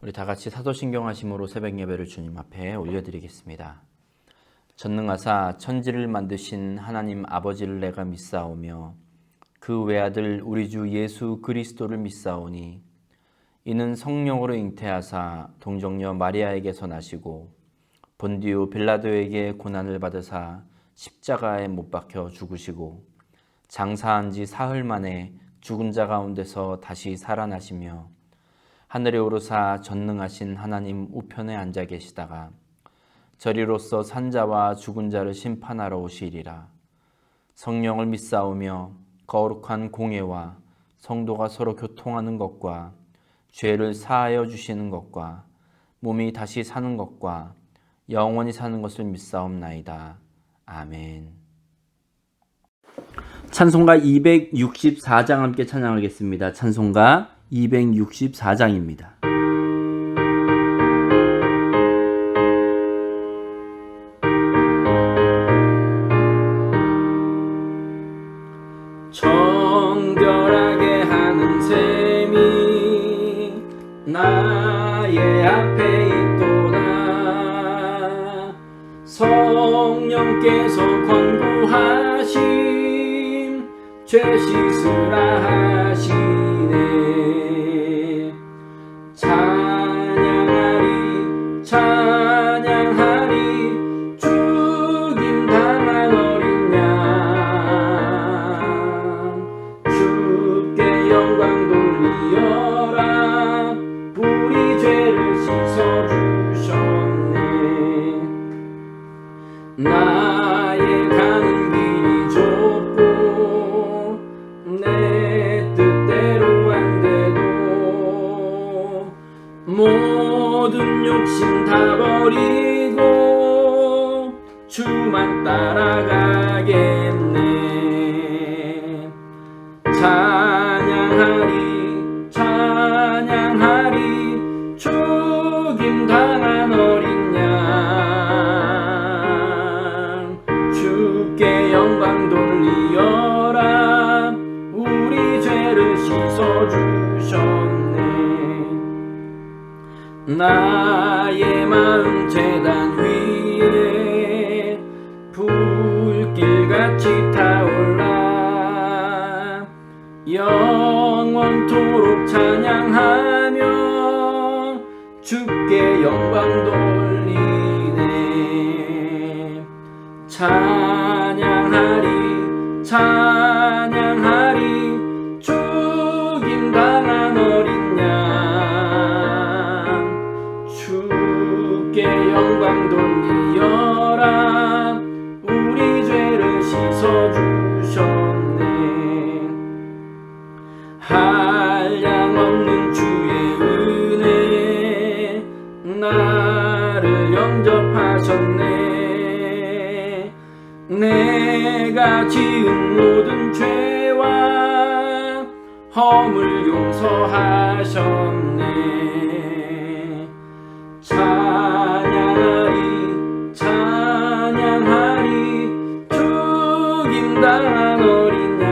우리 다 같이 사도신경 하심으로 새벽 예배를 주님 앞에 올려드리겠습니다. 전능하사 천지를 만드신 하나님 아버지를 내가 믿사오며 그 외아들 우리 주 예수 그리스도를 믿사오니 이는 성령으로 잉태하사 동정녀 마리아에게서 나시고 본디오 빌라도에게 고난을 받으사 십자가에 못 박혀 죽으시고 장사한 지 사흘 만에 죽은 자 가운데서 다시 살아나시며 하늘에 오르사 전능하신 하나님 우편에 앉아 계시다가 저리로서 산자와 죽은 자를 심판하러 오시리라. 성령을 믿사오며 거룩한 공예와 성도가 서로 교통하는 것과 죄를 사하여 주시는 것과 몸이 다시 사는 것과 영원히 사는 것을 믿사옵나이다. 아멘. 찬송가 264장 함께 찬양하겠습니다. 찬송가 264장입니다. 정결하게 하는 셈이 나의 앞에 있도다. 성령께서 권고하심 죄 씻으라 하시네. 찬양하리 찬양하리 죽임 당한 어린 양 주께 영광 돌리어라. 우리 죄를 씻어주셨네. 나의 가는 길이 좁고 내 뜻대로 안 돼도 모든 욕심 다 버리고 주만 따라가겠네. 찬양하리 찬양하리 죽임 당한 어린 양 주께 영광 돌리어라. 우리 죄를 씻어주셨네. 나의 마음 제단 위에 불길같이 타올라. 영원토록 찬양하며 주께 영광 돌리네. 찬양하리 찬양하리 죽임 당한 어린 양 주께 영광 돌리어라. 우리 죄를 씻어주셨네. 한량없는 주의 은혜 나를 영접하셨네. 내가 지은 모든 죄와 허물 용서하셨네. 찬양하리 찬양하리 죽임 당한 어린 양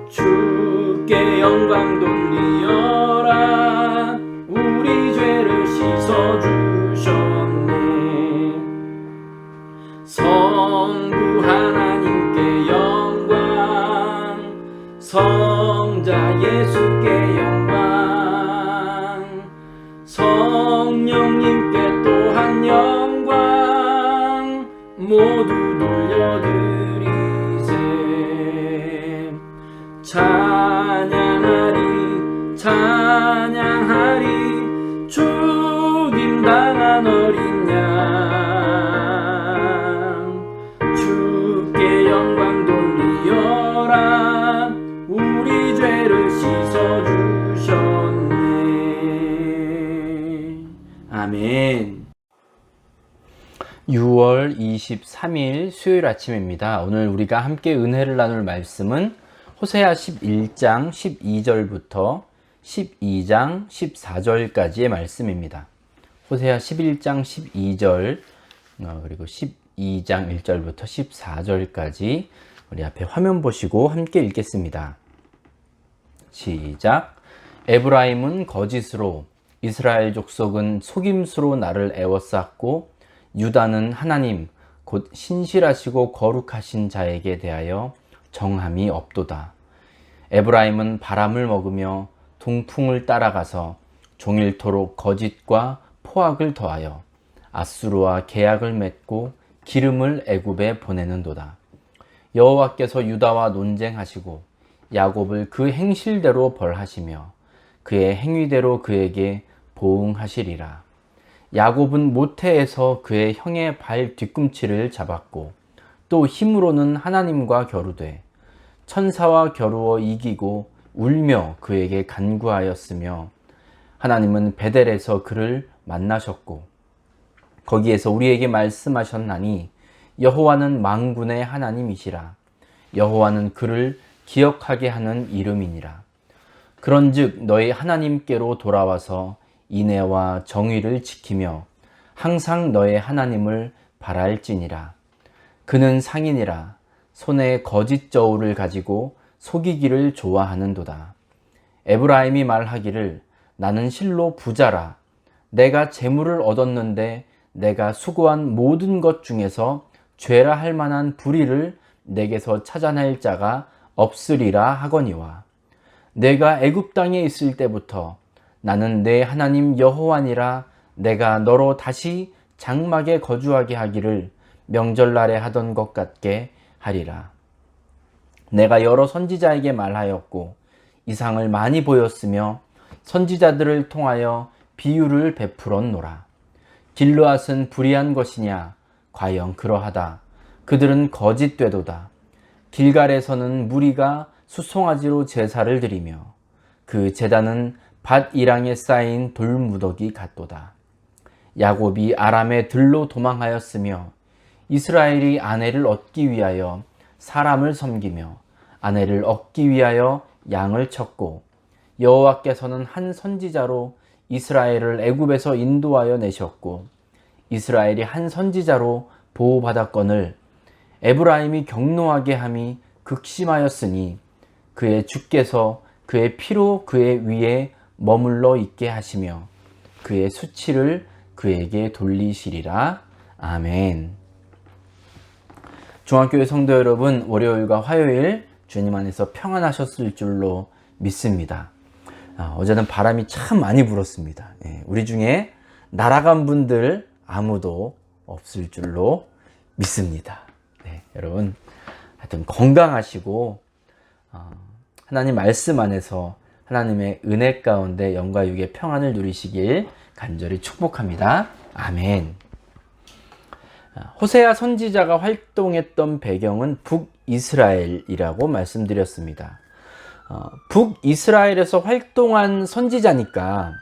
주께 영광 돌리어라. 우리 죄를 씻어주셨네. 성부 하나님께 영광 성자 예수께 영광 성령님께 또한 영광 모두 돌려드리세. 찬양하리 찬양하리 죽임 당한 어린 양 주께 영광 돌리어라. 우리 죄를 씻어주셨네. 아멘. 6월 23일 수요일 아침입니다. 오늘 우리가 함께 은혜를 나눌 말씀은 호세아 11장 12절부터 12장 14절까지의 말씀입니다. 호세아 11장 12절 그리고 12장 1절부터 14절까지 우리 앞에 화면 보시고 함께 읽겠습니다. 시작. 에브라임은 거짓으로, 이스라엘 족속은 속임수로 나를 애워쌌고, 유다는 하나님 곧 신실하시고 거룩하신 자에게 대하여 정함이 없도다. 에브라임은 바람을 먹으며 동풍을 따라가서 종일토록 거짓과 포악을 더하여 아수르와 계약을 맺고 기름을 애굽에 보내는도다. 여호와께서 유다와 논쟁하시고 야곱을 그 행실대로 벌하시며 그의 행위대로 그에게 보응하시리라. 야곱은 모태에서 그의 형의 발 뒤꿈치를 잡았고 또 힘으로는 하나님과 겨루되 천사와 겨루어 이기고 울며 그에게 간구하였으며 하나님은 베델에서 그를 만나셨고 거기에서 우리에게 말씀하셨나니 여호와는 만군의 하나님이시라. 여호와는 그를 기억하게 하는 이름이니라. 그런즉 너희 하나님께로 돌아와서 인애와 정의를 지키며 항상 너의 하나님을 바랄지니라. 그는 상인이라. 손에 거짓 저울을 가지고 속이기를 좋아하는도다. 에브라임이 말하기를 나는 실로 부자라. 내가 재물을 얻었는데 내가 수고한 모든 것 중에서 죄라 할 만한 불의를 내게서 찾아낼 자가 없으리라 하거니와 내가 애굽 땅에 있을 때부터 나는 내 하나님 여호와니라. 내가 너로 다시 장막에 거주하게 하기를 명절날에 하던 것 같게 하리라. 내가 여러 선지자에게 말하였고 이상을 많이 보였으며 선지자들을 통하여 비유를 베풀었노라. 길르앗은 불의한 것이냐? 과연 그러하다. 그들은 거짓되도다. 길갈에서는 무리가 수송아지로 제사를 드리며 그 제단은 밭 이랑에 쌓인 돌무더기 같도다. 야곱이 아람의 들로 도망하였으며 이스라엘이 아내를 얻기 위하여 사람을 섬기며 아내를 얻기 위하여 양을 쳤고 여호와께서는 한 선지자로 이스라엘을 애굽에서 인도하여 내셨고 이스라엘이 한 선지자로 보호받았거늘 에브라임이 경노하게 함이 극심하였으니 그의 주께서 그의 피로 그의 위에 머물러 있게 하시며 그의 수치를 그에게 돌리시리라. 아멘. 중앙교회 성도 여러분, 월요일과 화요일 주님 안에서 평안하셨을 줄로 믿습니다. 어제는 바람이 참 많이 불었습니다. 우리 중에 날아간 분들 아무도 없을 줄로 믿습니다. 여러분 하여튼 건강하시고 하나님 말씀 안에서 하나님의 은혜 가운데 영과 육의 평안을 누리시길 간절히 축복합니다. 아멘. 호세아 선지자가 활동했던 배경은 북이스라엘이라고 말씀드렸습니다. 북이스라엘에서 활동한 선지자니까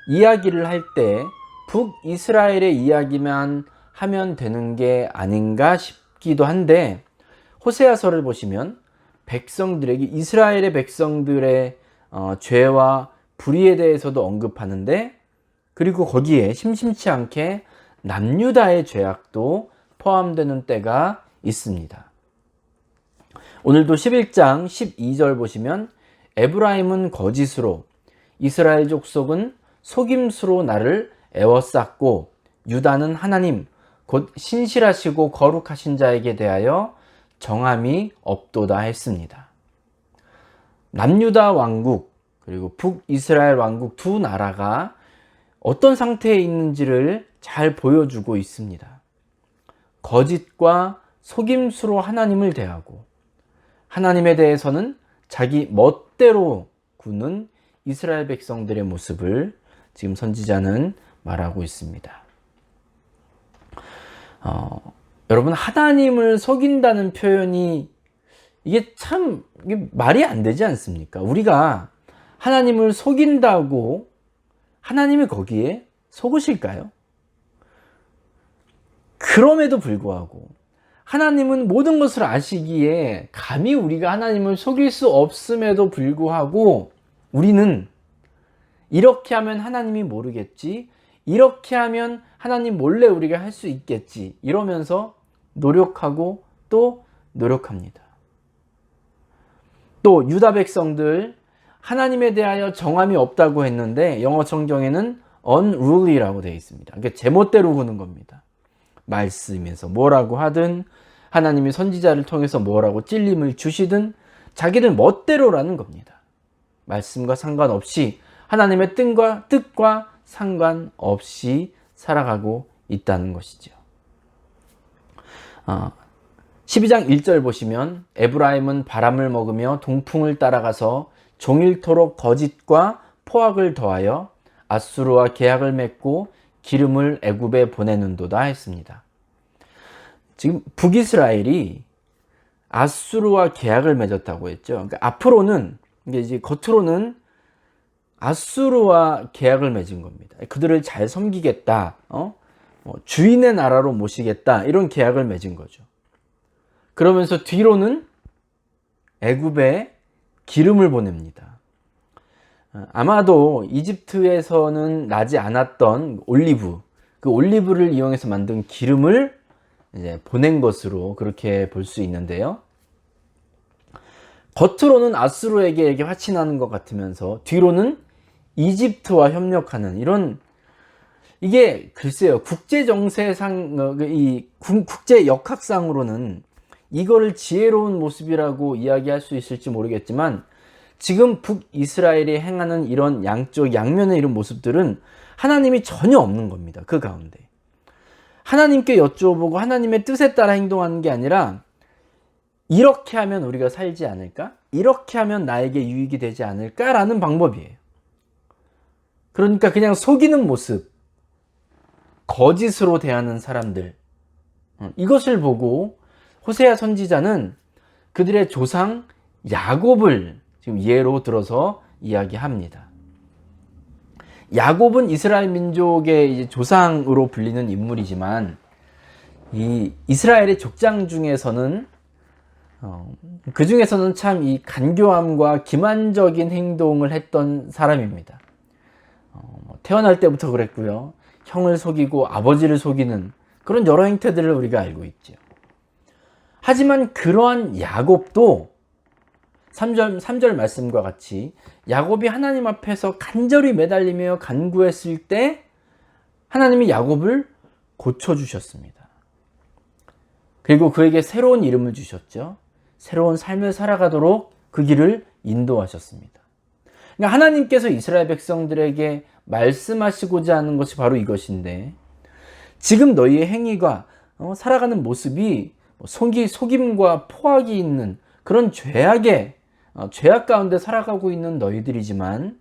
이야기를 할 때 북이스라엘의 이야기만 하면 되는 게 아닌가 싶기도 한데 호세아서를 보시면 백성들에게 이스라엘의 백성들의 죄와 불의에 대해서도 언급하는데 그리고 거기에 심심치 않게 남유다의 죄악도 포함되는 때가 있습니다. 오늘도 11장 12절 보시면 에브라임은 거짓으로 이스라엘 족속은 속임수로 나를 애워쌌고 유다는 하나님 곧 신실하시고 거룩하신 자에게 대하여 정함이 없도다 했습니다. 남유다 왕국 그리고 북이스라엘 왕국 두 나라가 어떤 상태에 있는지를 잘 보여주고 있습니다. 거짓과 속임수로 하나님을 대하고 하나님에 대해서는 자기 멋대로 구는 이스라엘 백성들의 모습을 지금 선지자는 말하고 있습니다. 여러분 하나님을 속인다는 표현이 이게 참 말이 안 되지 않습니까? 우리가 하나님을 속인다고 하나님이 거기에 속으실까요? 그럼에도 불구하고 하나님은 모든 것을 아시기에 감히 우리가 하나님을 속일 수 없음에도 불구하고 우리는 이렇게 하면 하나님이 모르겠지, 이렇게 하면 하나님 몰래 우리가 할 수 있겠지 이러면서 노력하고 또 노력합니다. 또 유다 백성들 하나님에 대하여 정함이 없다고 했는데 영어 성경에는 unruly라고 되어 있습니다. 그러니까 제멋대로 구는 겁니다. 말씀에서 뭐라고 하든 하나님이 선지자를 통해서 뭐라고 찔림을 주시든 자기들 멋대로라는 겁니다. 말씀과 상관없이 하나님의 뜻과 상관없이 살아가고 있다는 것이죠. 12장 1절 보시면 에브라임은 바람을 먹으며 동풍을 따라가서 종일토록 거짓과 포악을 더하여 아수르와 계약을 맺고 기름을 애굽에 보내는도다 했습니다. 지금 북이스라엘이 아수르와 계약을 맺었다고 했죠. 그러니까 앞으로는 이제 겉으로는 아수르와 계약을 맺은 겁니다. 그들을 잘 섬기겠다, 주인의 나라로 모시겠다 이런 계약을 맺은 거죠. 그러면서 뒤로는 애굽에 기름을 보냅니다. 아마도 이집트에서는 나지 않았던 올리브, 그 올리브를 이용해서 만든 기름을 이제 보낸 것으로 그렇게 볼 수 있는데요. 겉으로는 아수르에게 화친하는 것 같으면서 뒤로는 이집트와 협력하는 이런, 이게 글쎄요, 국제 정세상, 이 국제 역학상으로는 이거를 지혜로운 모습이라고 이야기할 수 있을지 모르겠지만 지금 북이스라엘이 행하는 이런 양쪽 양면의 이런 모습들은 하나님이 전혀 없는 겁니다. 그 가운데 하나님께 여쭤보고 하나님의 뜻에 따라 행동하는 게 아니라 이렇게 하면 우리가 살지 않을까? 이렇게 하면 나에게 유익이 되지 않을까라는 방법이에요. 그러니까 그냥 속이는 모습, 거짓으로 대하는 사람들, 이것을 보고 호세아 선지자는 그들의 조상 야곱을 지금 예로 들어서 이야기합니다. 야곱은 이스라엘 민족의 이제 조상으로 불리는 인물이지만 이 이스라엘의 족장 중에서는 그 중에서는 참 이 간교함과 기만적인 행동을 했던 사람입니다. 태어날 때부터 그랬고요. 형을 속이고 아버지를 속이는 그런 여러 행태들을 우리가 알고 있죠. 하지만 그러한 야곱도 3절 말씀과 같이 야곱이 하나님 앞에서 간절히 매달리며 간구했을 때 하나님이 야곱을 고쳐주셨습니다. 그리고 그에게 새로운 이름을 주셨죠. 새로운 삶을 살아가도록 그 길을 인도하셨습니다. 그러니까 하나님께서 이스라엘 백성들에게 말씀하시고자 하는 것이 바로 이것인데 지금 너희의 행위가 살아가는 모습이 속임과 포악이 있는 그런 죄악 가운데 살아가고 있는 너희들이지만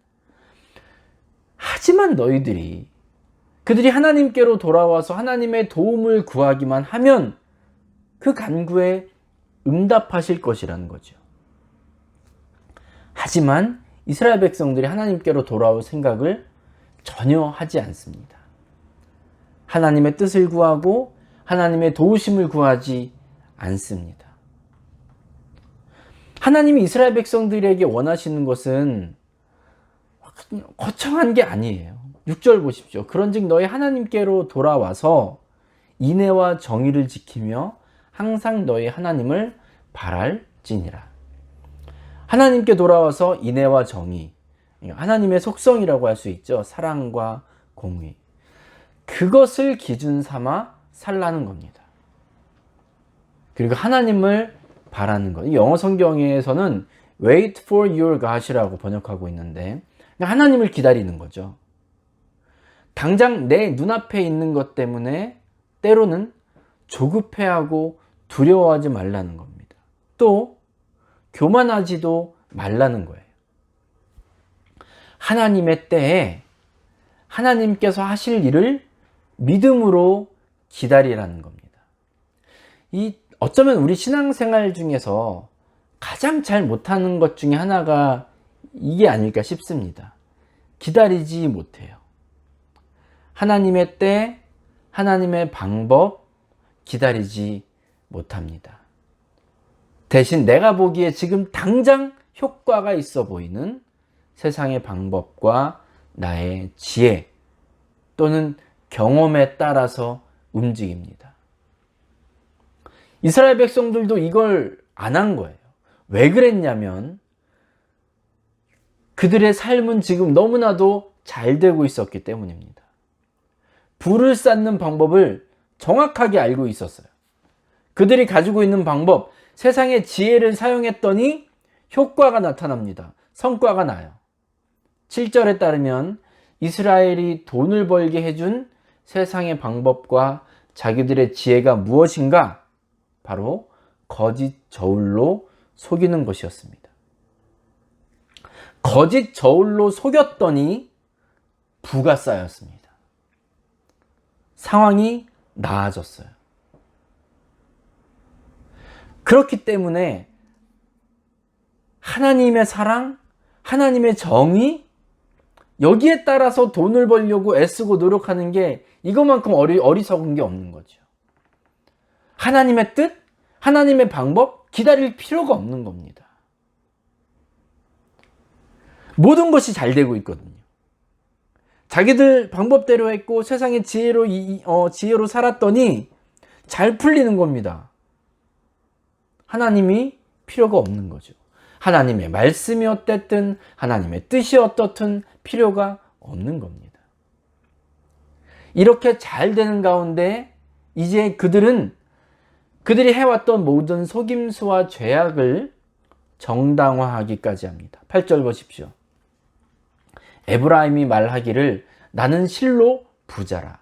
하지만 그들이 하나님께로 돌아와서 하나님의 도움을 구하기만 하면 그 간구에 응답하실 것이라는 거죠. 하지만 이스라엘 백성들이 하나님께로 돌아올 생각을 전혀 하지 않습니다. 하나님의 뜻을 구하고 하나님의 도우심을 구하지 않습니다. 하나님이 이스라엘 백성들에게 원하시는 것은 거창한 게 아니에요. 6절 보십시오. 그런즉 너희 하나님께로 돌아와서 인애와 정의를 지키며 항상 너희 하나님을 바랄지니라. 하나님께 돌아와서 인애와 정의, 하나님의 속성이라고 할 수 있죠. 사랑과 공의. 그것을 기준 삼아 살라는 겁니다. 그리고 하나님을 바라는 것. 영어 성경에서는 wait for your God이라고 번역하고 있는데 하나님을 기다리는 거죠. 당장 내 눈앞에 있는 것 때문에 때로는 조급해하고 두려워하지 말라는 겁니다. 또 교만하지도 말라는 거예요. 하나님의 때에 하나님께서 하실 일을 믿음으로 기다리라는 겁니다. 어쩌면 우리 신앙생활 중에서 가장 잘 못하는 것 중에 하나가 이게 아닐까 싶습니다. 기다리지 못해요. 하나님의 때, 하나님의 방법 기다리지 못합니다. 대신 내가 보기에 지금 당장 효과가 있어 보이는 세상의 방법과 나의 지혜 또는 경험에 따라서 움직입니다. 이스라엘 백성들도 이걸 안 한 거예요. 왜 그랬냐면 그들의 삶은 지금 너무나도 잘 되고 있었기 때문입니다. 부를 쌓는 방법을 정확하게 알고 있었어요. 그들이 가지고 있는 방법, 세상의 지혜를 사용했더니 효과가 나타납니다. 성과가 나요. 7절에 따르면 이스라엘이 돈을 벌게 해준 세상의 방법과 자기들의 지혜가 무엇인가? 바로 거짓 저울로 속이는 것이었습니다. 거짓 저울로 속였더니 부가 쌓였습니다. 상황이 나아졌어요. 그렇기 때문에 하나님의 사랑, 하나님의 정의, 여기에 따라서 돈을 벌려고 애쓰고 노력하는 게 이것만큼 어리석은 게 없는 거죠. 하나님의 뜻, 하나님의 방법, 기다릴 필요가 없는 겁니다. 모든 것이 잘 되고 있거든요. 자기들 방법대로 했고 세상의 지혜로 살았더니 잘 풀리는 겁니다. 하나님이 필요가 없는 거죠. 하나님의 말씀이 어땠든 하나님의 뜻이 어떻든 필요가 없는 겁니다. 이렇게 잘 되는 가운데 이제 그들이 해왔던 모든 속임수와 죄악을 정당화하기까지 합니다. 8절 보십시오. 에브라임이 말하기를 나는 실로 부자라.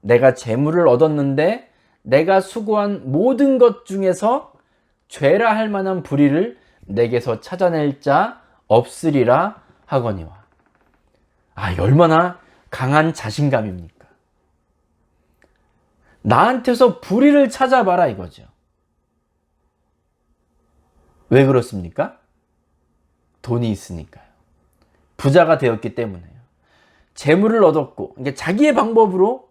내가 재물을 얻었는데 내가 수고한 모든 것 중에서 죄라 할 만한 불의를 내게서 찾아낼 자 없으리라 하거니와. 얼마나 강한 자신감입니까? 나한테서 불의를 찾아봐라 이거죠. 왜 그렇습니까? 돈이 있으니까요. 부자가 되었기 때문에요. 재물을 얻었고, 자기의 방법으로,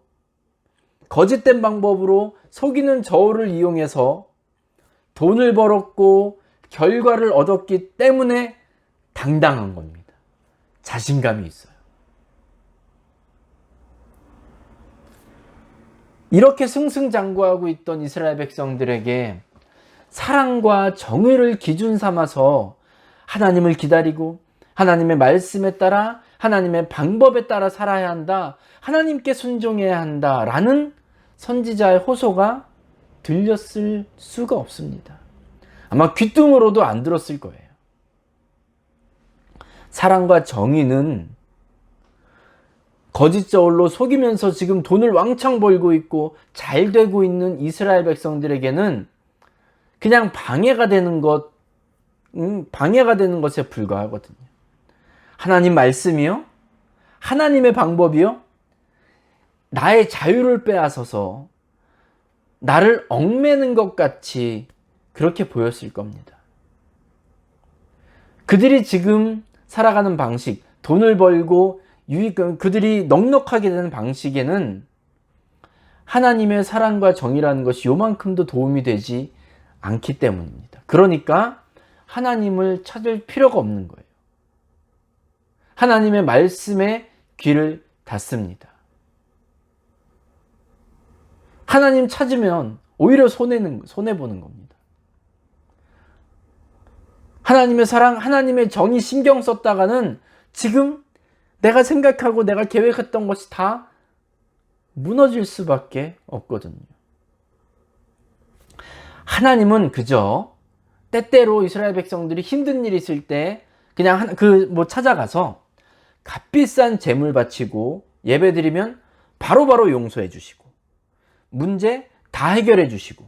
거짓된 방법으로 속이는 저울을 이용해서 돈을 벌었고 결과를 얻었기 때문에 당당한 겁니다. 자신감이 있어요. 이렇게 승승장구하고 있던 이스라엘 백성들에게 사랑과 정의를 기준 삼아서 하나님을 기다리고 하나님의 말씀에 따라 하나님의 방법에 따라 살아야 한다. 하나님께 순종해야 한다. 라는 선지자의 호소가 들렸을 수가 없습니다. 아마 귓등으로도 안 들었을 거예요. 사랑과 정의는 거짓 저울로 속이면서 지금 돈을 왕창 벌고 있고 잘 되고 있는 이스라엘 백성들에게는 그냥 방해가 되는 것에 불과하거든요. 하나님 말씀이요? 하나님의 방법이요? 나의 자유를 빼앗아서 나를 얽매는 것 같이 그렇게 보였을 겁니다. 그들이 지금 살아가는 방식, 돈을 벌고 그들이 넉넉하게 되는 방식에는 하나님의 사랑과 정의라는 것이 요만큼도 도움이 되지 않기 때문입니다. 그러니까 하나님을 찾을 필요가 없는 거예요. 하나님의 말씀에 귀를 닫습니다. 하나님 찾으면 오히려 손해보는 겁니다. 하나님의 사랑, 하나님의 정의 신경 썼다가는 지금 내가 생각하고 내가 계획했던 것이 다 무너질 수밖에 없거든요. 하나님은 그저 때때로 이스라엘 백성들이 힘든 일이 있을 때 그냥 찾아가서 값비싼 재물 바치고 예배드리면 바로바로 용서해 주시고 문제 다 해결해 주시고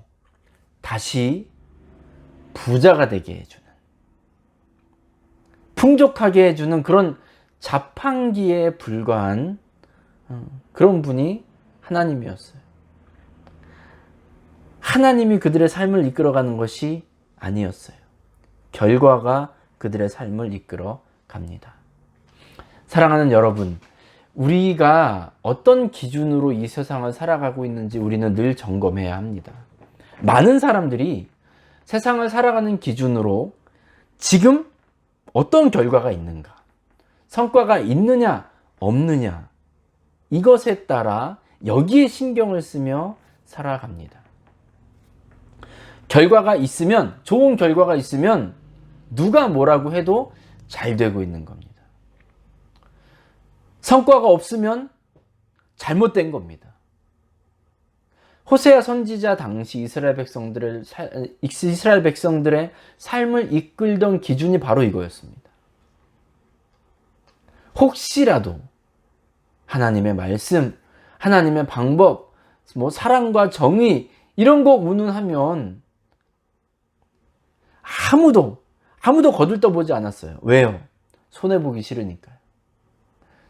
다시 부자가 되게 해주는, 풍족하게 해주는 그런 자판기에 불과한 그런 분이 하나님이었어요. 하나님이 그들의 삶을 이끌어가는 것이 아니었어요. 결과가 그들의 삶을 이끌어 갑니다. 사랑하는 여러분, 우리가 어떤 기준으로 이 세상을 살아가고 있는지 우리는 늘 점검해야 합니다. 많은 사람들이 세상을 살아가는 기준으로 지금 어떤 결과가 있는가, 성과가 있느냐 없느냐, 이것에 따라 여기에 신경을 쓰며 살아갑니다. 결과가 있으면, 좋은 결과가 있으면 누가 뭐라고 해도 잘 되고 있는 겁니다. 성과가 없으면 잘못된 겁니다. 호세아 선지자 당시 이스라엘 백성들의 삶을 이끌던 기준이 바로 이거였습니다. 혹시라도 하나님의 말씀, 하나님의 방법, 사랑과 정의 이런 거 운운하면 아무도 거들떠보지 않았어요. 왜요? 손해보기 싫으니까요.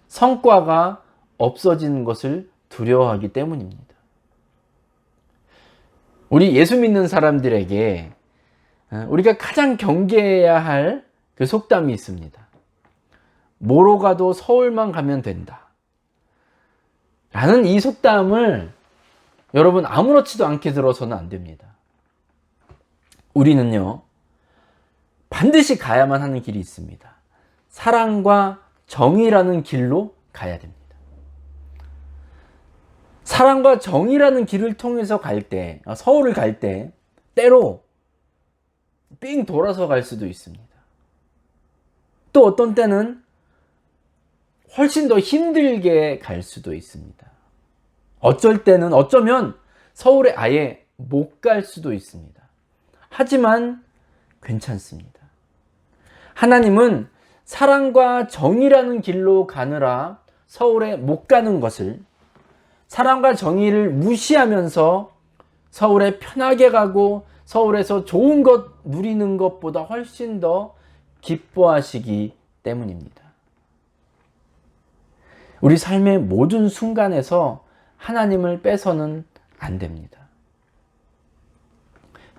성과가 없어지는 것을 두려워하기 때문입니다. 우리 예수 믿는 사람들에게 우리가 가장 경계해야 할 그 속담이 있습니다. 뭐로 가도 서울만 가면 된다. 라는 이 속담을 여러분 아무렇지도 않게 들어서는 안 됩니다. 우리는요, 반드시 가야만 하는 길이 있습니다. 사랑과 정의라는 길로 가야 됩니다. 사랑과 정의라는 길을 통해서 서울을 갈 때, 때로 삥 돌아서 갈 수도 있습니다. 또 어떤 때는 훨씬 더 힘들게 갈 수도 있습니다. 어쩌면 서울에 아예 못 갈 수도 있습니다. 하지만 괜찮습니다. 하나님은 사랑과 정의라는 길로 가느라 서울에 못 가는 것을 사랑과 정의를 무시하면서 서울에 편하게 가고 서울에서 좋은 것 누리는 것보다 훨씬 더 기뻐하시기 때문입니다. 우리 삶의 모든 순간에서 하나님을 빼서는 안 됩니다.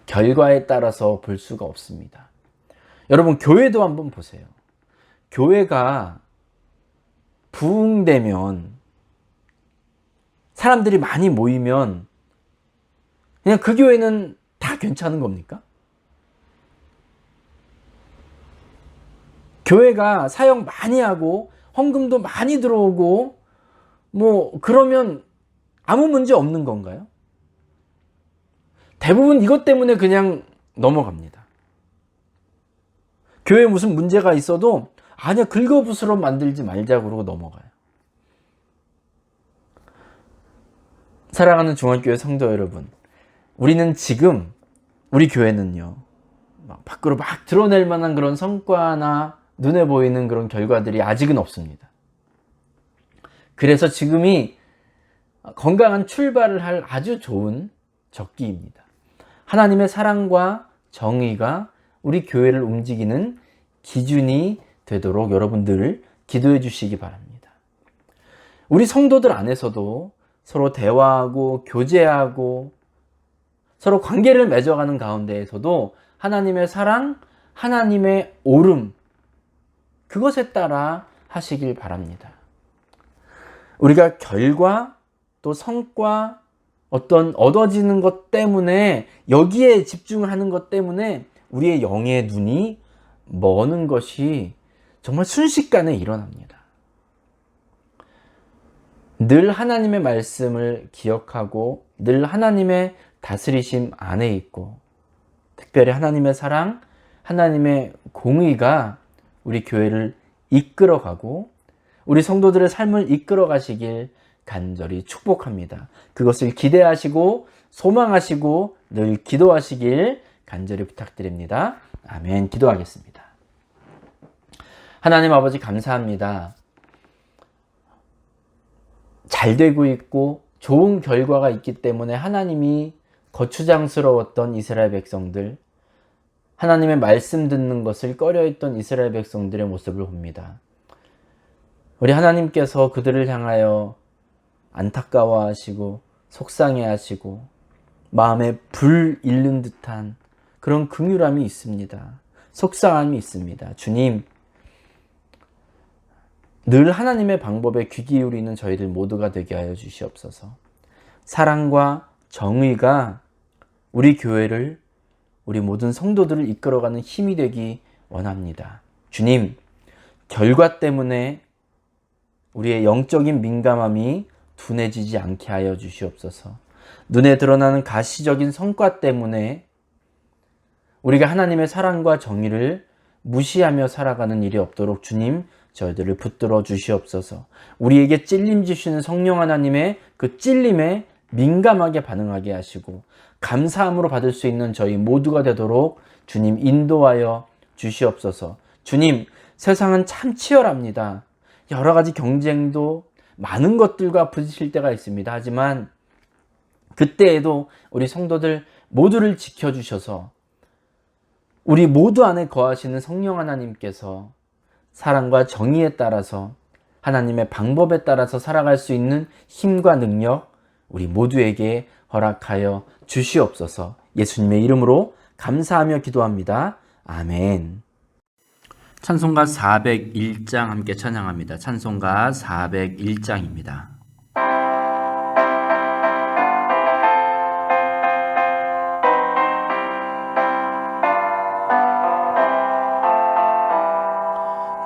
결과에 따라서 볼 수가 없습니다. 여러분, 교회도 한번 보세요. 교회가 부흥되면, 사람들이 많이 모이면 그냥 그 교회는 다 괜찮은 겁니까? 교회가 사역 많이 하고 헌금도 많이 들어오고 그러면 아무 문제 없는 건가요? 대부분 이것 때문에 그냥 넘어갑니다. 교회에 무슨 문제가 있어도 아니야, 긁어부스럼 만들지 말자 그러고 넘어가요. 사랑하는 중앙교회 성도 여러분, 우리는 지금 우리 교회는요, 밖으로 막 드러낼 만한 그런 성과나 눈에 보이는 그런 결과들이 아직은 없습니다. 그래서 지금이 건강한 출발을 할 아주 좋은 적기입니다. 하나님의 사랑과 정의가 우리 교회를 움직이는 기준이 되도록 여러분들 기도해 주시기 바랍니다. 우리 성도들 안에서도 서로 대화하고 교제하고 서로 관계를 맺어가는 가운데에서도 하나님의 사랑, 하나님의 오름, 그것에 따라 하시길 바랍니다. 우리가 결과 또 성과 어떤 얻어지는 것 때문에 여기에 집중하는 것 때문에 우리의 영의 눈이 머는 것이 정말 순식간에 일어납니다. 늘 하나님의 말씀을 기억하고 늘 하나님의 다스리심 안에 있고 특별히 하나님의 사랑, 하나님의 공의가 우리 교회를 이끌어가고 우리 성도들의 삶을 이끌어 가시길 간절히 축복합니다. 그것을 기대하시고 소망하시고 늘 기도하시길 간절히 부탁드립니다. 아멘. 기도하겠습니다. 하나님 아버지 감사합니다. 잘 되고 있고 좋은 결과가 있기 때문에 하나님이 거추장스러웠던 이스라엘 백성들, 하나님의 말씀 듣는 것을 꺼려했던 이스라엘 백성들의 모습을 봅니다. 우리 하나님께서 그들을 향하여 안타까워하시고 속상해하시고 마음에 불 일른 듯한 그런 긍휼함이 있습니다. 속상함이 있습니다. 주님, 늘 하나님의 방법에 귀 기울이는 저희들 모두가 되게 하여 주시옵소서. 사랑과 정의가 우리 교회를, 우리 모든 성도들을 이끌어가는 힘이 되기 원합니다. 주님, 결과 때문에 우리의 영적인 민감함이 둔해지지 않게 하여 주시옵소서. 눈에 드러나는 가시적인 성과 때문에 우리가 하나님의 사랑과 정의를 무시하며 살아가는 일이 없도록 주님 저희들을 붙들어 주시옵소서. 우리에게 찔림 주시는 성령 하나님의 그 찔림에 민감하게 반응하게 하시고 감사함으로 받을 수 있는 저희 모두가 되도록 주님 인도하여 주시옵소서. 주님, 세상은 참 치열합니다. 여러 가지 경쟁도 많은 것들과 부딪힐 때가 있습니다. 하지만 그때에도 우리 성도들 모두를 지켜주셔서 우리 모두 안에 거하시는 성령 하나님께서 사랑과 정의에 따라서 하나님의 방법에 따라서 살아갈 수 있는 힘과 능력 우리 모두에게 허락하여 주시옵소서. 예수님의 이름으로 감사하며 기도합니다. 아멘. 찬송가 401장 함께 찬양합니다. 찬송가 401장입니다.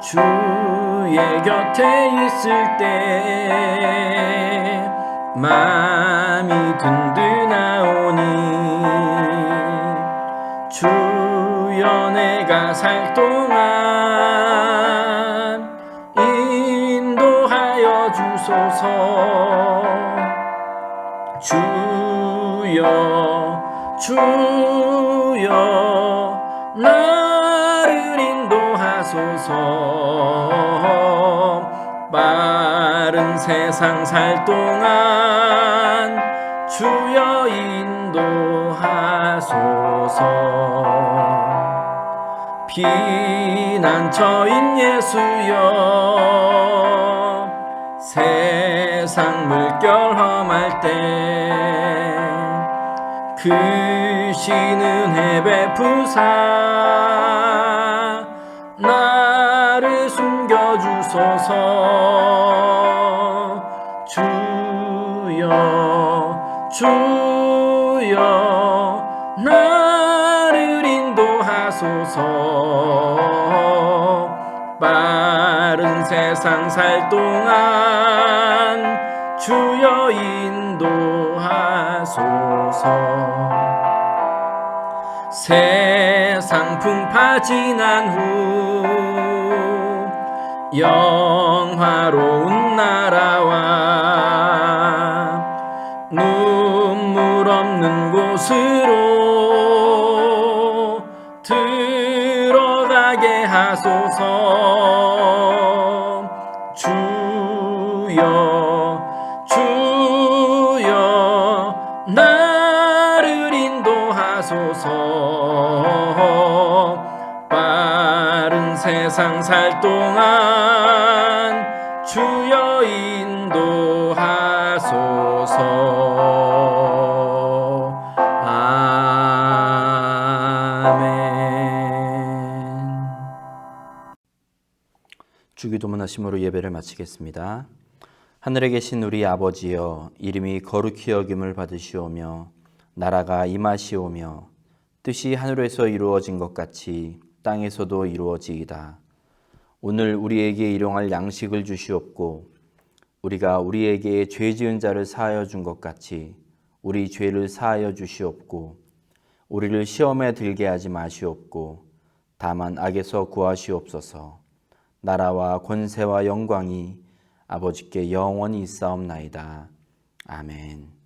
주의 곁에 있을 때 마음이 든든하오니 주여 내가 살 동안 인도하여 주소서. 주여 나를 인도하소서. 빠른 세상 살 동안 주여 인도하소서. 피난처인 예수여 세상 물결 험할 때 크신 은혜 베푸사 나를 숨겨주소서. 주여 나를 인도하소서. 빠른 세상 살 동안 주여 인도하소서. 세상 풍파 지난 후 영화로운 나라와 눈물 없는 곳으로 들어가게 하소서. 주여 나를 인도하소서. 빠른 세상 살 동안 주여 인도하소서. 아멘. 주기도문 하심으로 예배를 마치겠습니다. 하늘에 계신 우리 아버지여, 이름이 거룩히 여김을 받으시오며 나라가 임하시오며 뜻이 하늘에서 이루어진 것 같이 땅에서도 이루어지이다. 오늘 우리에게 일용할 양식을 주시옵고 우리가 우리에게 죄 지은 자를 사하여 준 것 같이 우리 죄를 사하여 주시옵고 우리를 시험에 들게 하지 마시옵고 다만 악에서 구하시옵소서. 나라와 권세와 영광이 아버지께 영원히 있사옵나이다. 아멘.